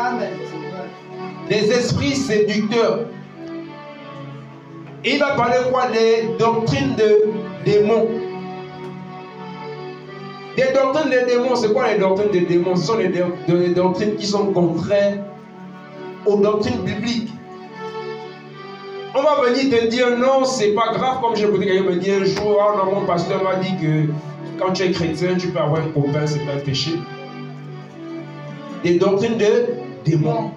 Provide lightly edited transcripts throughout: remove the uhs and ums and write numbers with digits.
Amen. Des esprits séducteurs. Et il va parler quoi? Des doctrines de démons. Des doctrines de démons, c'est quoi les doctrines de démons? Ce sont des doctrines qui sont contraires aux doctrines bibliques. On va venir te dire non, c'est pas grave, comme j'ai écouté quelqu'un me dire un jour, ah non, mon pasteur m'a dit que quand tu es chrétien, tu peux avoir un copain, c'est pas un péché. Des doctrines de démons.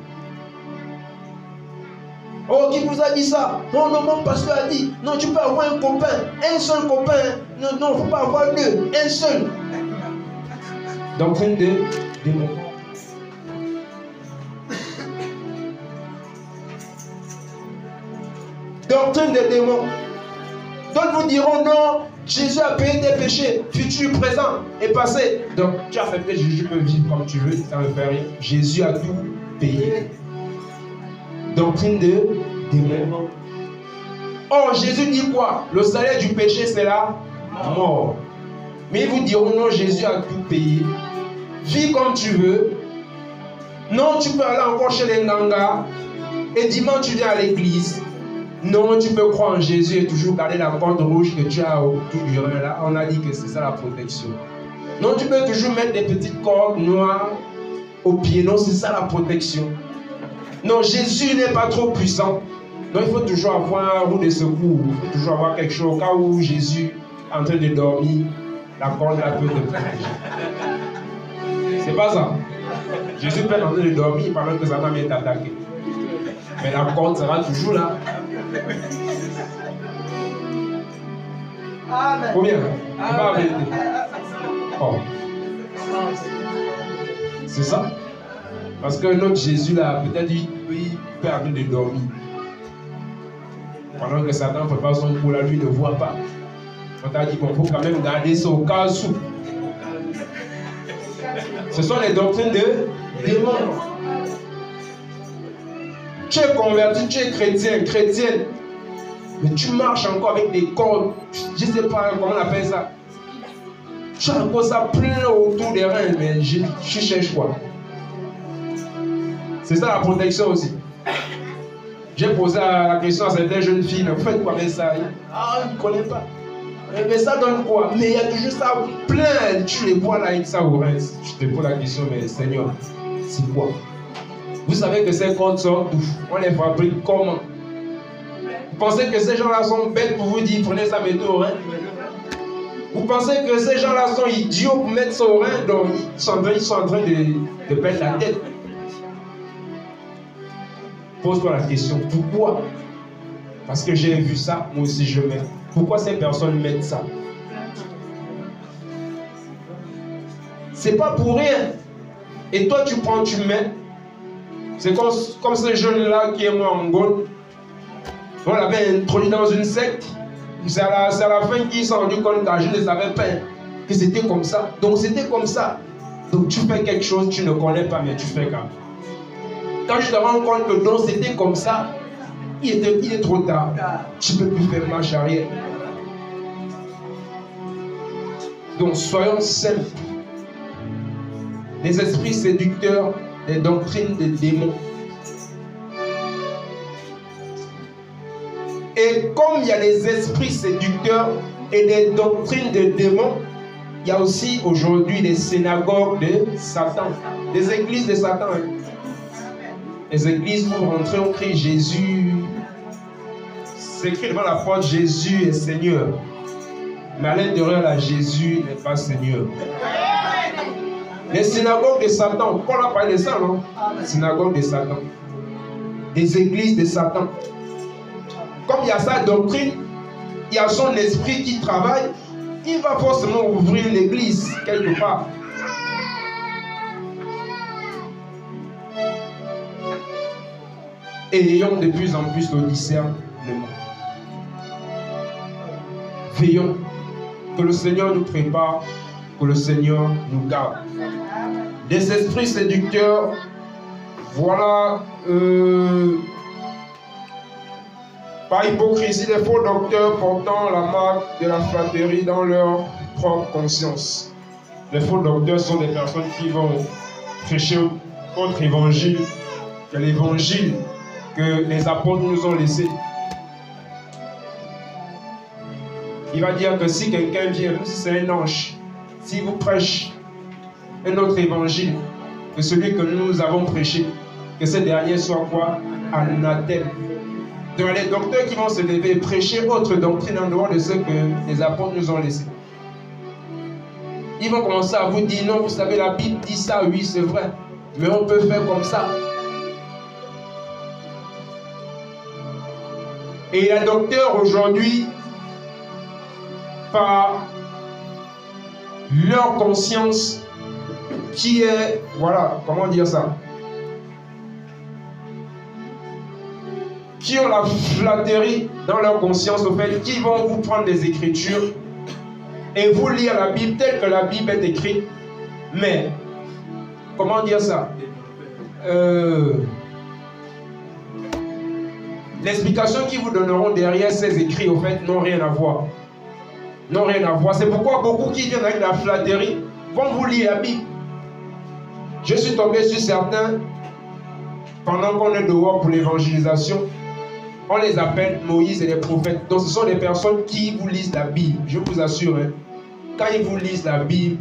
Oh, qui vous a dit ça? Non, non, mon pasteur a dit, non, tu peux avoir un copain, un seul copain. Non, non, il ne faut pas avoir deux, un seul. Doctrine de démons. Doctrine des démons. D'autres vous diront non, Jésus a payé tes péchés, futur, présent et passé. Donc tu as accepté Jésus, peux vivre comme tu veux, ça ne fait rien. Jésus a tout payé. Doctrine de démons. Or Jésus dit quoi? Le salaire du péché c'est la mort. Mais ils vous diront non, Jésus a tout payé. Vis comme tu veux. Non, tu peux aller encore chez les Nganga. Et dimanche tu viens à l'église. Non, tu peux croire en Jésus et toujours garder la corde rouge que tu as autour du rein. Là, on a dit que c'est ça la protection. Non, tu peux toujours mettre des petites cordes noires aux pieds. Non, c'est ça la protection. Non, Jésus n'est pas trop puissant. Non, il faut toujours avoir un roue de secours. Il faut toujours avoir quelque chose. Au cas où Jésus est en train de dormir, la corde là peut te protéger. C'est pas ça. Jésus peut être en train de dormir pendant que Satan vient t'attaquer. Mais la corde sera toujours là. Amen. Combien? Pas arrêter. Oh. C'est ça? Parce que notre Jésus là, peut-être il peut arrêter de dormir. Pendant que Satan prépare son coup là, lui ne voit pas. On t'a dit bon, il faut quand même garder ça au cas où. Ce sont les doctrines de démons. Tu es converti, tu es chrétien, chrétienne, mais tu marches encore avec des cordes, je ne sais pas comment on appelle ça. Tu as encore ça plein autour des reins, mais tu cherches quoi? C'est ça la protection aussi. J'ai posé la question à certaines jeunes filles, mais vous faites quoi avec ça? Ah, ils ne connaissent pas. Mais ça donne quoi? Mais il y a toujours ça plein, tu les vois là avec ça au rein. Je te pose la question, mais Seigneur, c'est quoi? Vous savez que ces cordes sont d'où? On les fabrique comment? Vous pensez que ces gens-là sont bêtes pour vous dire prenez ça, mettez au rein? Vous pensez que ces gens-là sont idiots pour mettre ça au rein? Donc ils sont en train de perdre la tête. Pose-toi la question, pourquoi? Parce que j'ai vu ça, moi aussi je mets. Pourquoi ces personnes mettent ça? C'est pas pour rien. Et toi tu prends, tu mets. C'est comme ce jeune-là qui est mort en Angola. On l'avait introduit dans une secte. C'est à la fin qu'il s'est rendu compte que je ne savais pas que c'était comme ça. Donc c'était comme ça. Donc tu fais quelque chose, tu ne connais pas, mais tu fais quand même. Quand tu te rends compte que non, c'était comme ça, il est trop tard. Tu ne peux plus faire marche arrière. Donc soyons simples. Les esprits séducteurs, les doctrines des démons. Et comme il y a les esprits séducteurs et des doctrines de démons, il y a aussi aujourd'hui des synagogues de Satan, des églises de Satan. Les églises où rentrer, on crie Jésus. C'est écrit devant la porte, Jésus est Seigneur. Mais à l'intérieur, là, Jésus n'est pas Seigneur. Les synagogues de Satan, Paul a parlé de ça, non? Synagogues de Satan. Des églises de Satan. Comme il y a sa doctrine, il y a son esprit qui travaille, il va forcément ouvrir l'église quelque part. Et ayons de plus en plus le discernement. Veillons que le Seigneur nous prépare, que le Seigneur nous garde. Des esprits séducteurs, voilà, par hypocrisie, les faux docteurs portant la marque de la flatterie dans leur propre conscience. Les faux docteurs sont des personnes qui vont prêcher autre évangile que l'évangile que les apôtres nous ont laissé. Il va dire que si quelqu'un vient, même si c'est un ange, s'il vous prêche un autre évangile que celui que nous avons prêché, que ce dernier soit quoi? Anathème. Donc les docteurs qui vont se lever et prêcher autre doctrine en dehors de ce que les apôtres nous ont laissé. Ils vont commencer à vous dire, non, vous savez, la Bible dit ça, oui, c'est vrai. Mais on peut faire comme ça. Et les docteurs aujourd'hui, par leur conscience, qui est, voilà, comment dire ça? Qui ont la flatterie dans leur conscience, au fait, qui vont vous prendre des Écritures et vous lire la Bible telle que la Bible est écrite. Mais, comment dire ça? L'explication qu'ils vous donneront derrière ces écrits, au fait, n'ont rien à voir. N'ont rien à voir. C'est pourquoi beaucoup qui viennent avec la flatterie vont vous lire la Bible. Je suis tombé sur certains, pendant qu'on est dehors pour l'évangélisation, on les appelle Moïse et les prophètes. Donc ce sont des personnes qui vous lisent la Bible. Je vous assure, hein, quand ils vous lisent la Bible,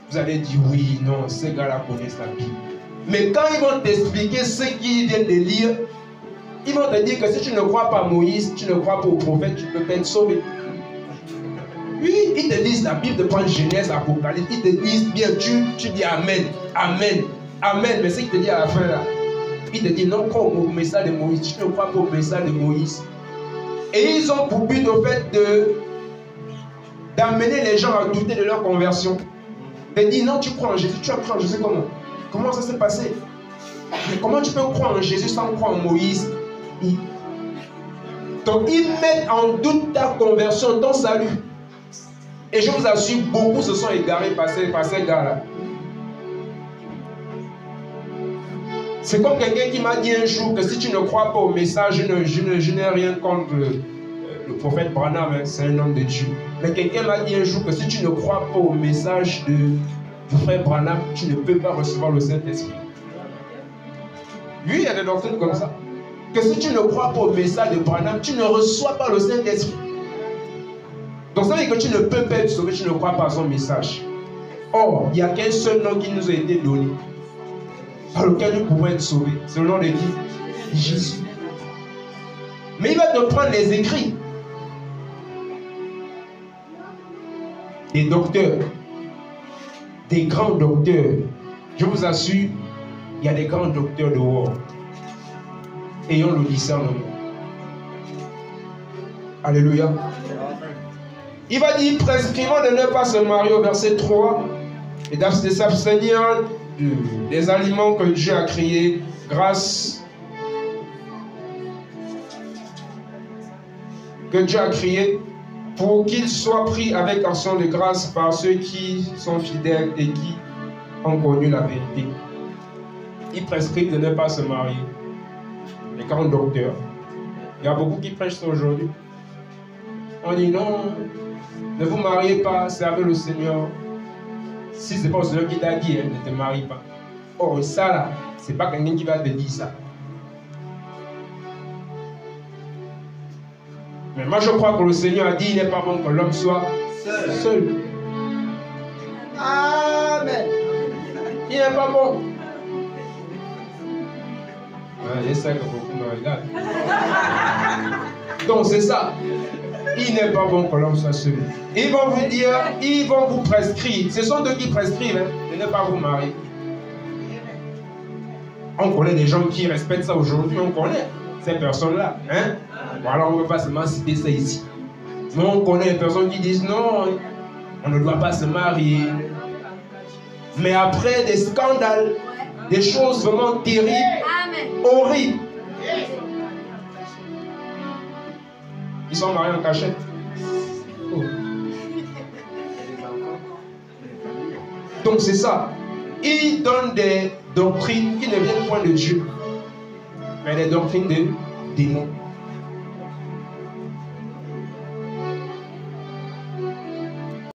vous allez dire oui, non, ces gars-là connaissent la Bible. Mais quand ils vont t'expliquer ce qu'ils viennent de lire, ils vont te dire que si tu ne crois pas à Moïse, tu ne crois pas au prophète, tu peux pas être sauvé. Oui, ils te lisent la Bible de Genèse, Apocalypse, ils te lisent bien, tu dis Amen, Amen, Amen. Mais ce qu'il te dit à la fin là, il te dit non, crois au message de Moïse, tu ne crois pas au message de Moïse. Et ils ont pour but au fait d'amener les gens à douter de leur conversion. De dire non, tu crois en Jésus, tu as cru en Jésus comment? Comment ça s'est passé? Mais comment tu peux croire en Jésus sans croire en Moïse? Donc ils mettent en doute ta conversion, ton salut. Et je vous assure, beaucoup se sont égarés par ces gars-là. C'est comme quelqu'un qui m'a dit un jour que si tu ne crois pas au message, je n'ai rien contre le prophète Branham, hein, c'est un homme de Dieu. Mais quelqu'un m'a dit un jour que si tu ne crois pas au message du frère Branham, tu ne peux pas recevoir le Saint-Esprit. Oui, il y a des doctrines comme ça. Que si tu ne crois pas au message de Branham, tu ne reçois pas le Saint-Esprit. Donc ça veut dire que tu ne peux pas être sauvé, tu ne crois pas à son message. Or, il n'y a qu'un seul nom qui nous a été donné, par lequel nous pouvons être sauvés. C'est le nom de qui? Jésus. Mais il va te prendre les écrits. Des docteurs, des grands docteurs. Je vous assure, il y a des grands docteurs dehors. Ayons le discernement. Alléluia. Il va dire, prescrivant de ne pas se marier au verset 3 et de s'abstenir des aliments que Dieu a créés grâce que Dieu a créés pour qu'ils soient pris avec action de grâce par ceux qui sont fidèles et qui ont connu la vérité. Il prescrit de ne pas se marier. Les grands docteurs. Il y a beaucoup qui prêchent ça aujourd'hui. On dit non, ne vous mariez pas, servez le Seigneur. Si ce n'est pas le Seigneur qui t'a dit, hein, ne te marie pas. Or, ça là, ce n'est pas quelqu'un qui va te dire ça. Mais moi, je crois que le Seigneur a dit, il n'est pas bon que l'homme soit seul. Amen. Il n'est pas bon. Ouais, je sais que beaucoup me regardent. Donc, c'est ça. Il n'est pas bon que l'homme soit seul. Ils vont vous dire, ils vont vous prescrire. Ce sont eux qui prescrivent, hein, de ne pas vous marier. On connaît des gens qui respectent ça aujourd'hui, on connaît ces personnes-là. Hein? Voilà, on ne veut pas seulement citer ça ici. Mais on connaît des personnes qui disent non, on ne doit pas se marier. Mais après des scandales, des choses vraiment terribles, horribles. Ils sont mariés en cachette. Oh. Donc c'est ça. Ils donnent des doctrines qui ne viennent point de Dieu, mais des doctrines de démons.